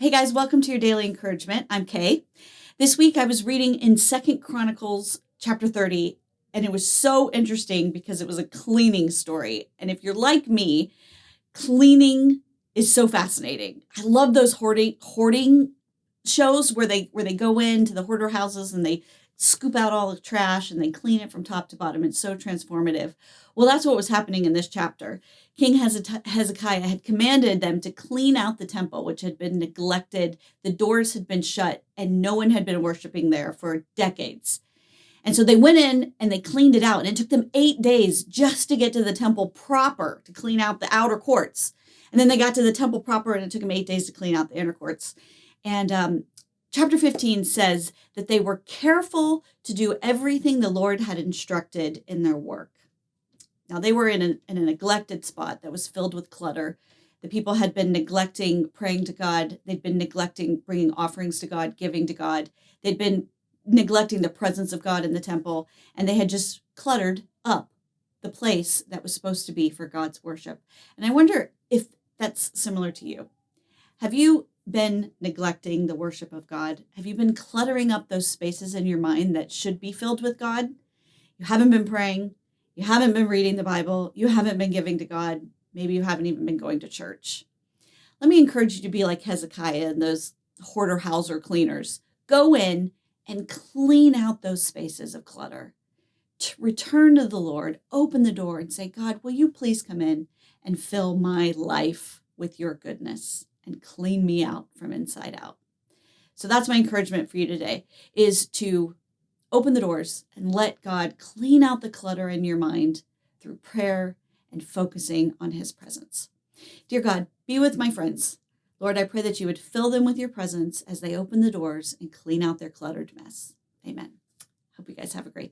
Hey guys, welcome to your daily encouragement. I'm Kay. This week I was reading in 2nd Chronicles chapter 30, and it was so interesting because it was a cleaning story. And if you're like me, cleaning is so fascinating. I love those hoarding shows where they go into the hoarder houses and they scoop out all the trash and they clean it from top to bottom. It's so transformative. Well, that's what was happening in this chapter. King Hezekiah had commanded them to clean out the temple, which had been neglected. The doors had been shut and no one had been worshiping there for decades. And so they went in and they cleaned it out. And it took them 8 days just to get to the temple proper, to clean out the outer courts. And then they got to the temple proper and it took them 8 days to clean out the inner courts. And chapter 15 says that they were careful to do everything the Lord had instructed in their work. Now, they were in a neglected spot that was filled with clutter. The people had been neglecting praying to God. They'd been neglecting bringing offerings to God, giving to God. They'd been neglecting the presence of God in the temple, and they had just cluttered up the place that was supposed to be for God's worship. And I wonder if that's similar to you. Have you been neglecting the worship of God? Have you been cluttering up those spaces in your mind that should be filled with God? You haven't been praying. You haven't been reading the Bible. You haven't been giving to God. Maybe you haven't even been going to church. Let me encourage you to be like Hezekiah and those hoarder houser cleaners. Go in and clean out those spaces of clutter. Return to the Lord, open the door and say, God, will you please come in and fill my life with your goodness and clean me out from inside out. So that's my encouragement for you today, is to open the doors and let God clean out the clutter in your mind through prayer and focusing on his presence. Dear God, be with my friends. Lord, I pray that you would fill them with your presence as they open the doors and clean out their cluttered mess. Amen. Hope you guys have a great day.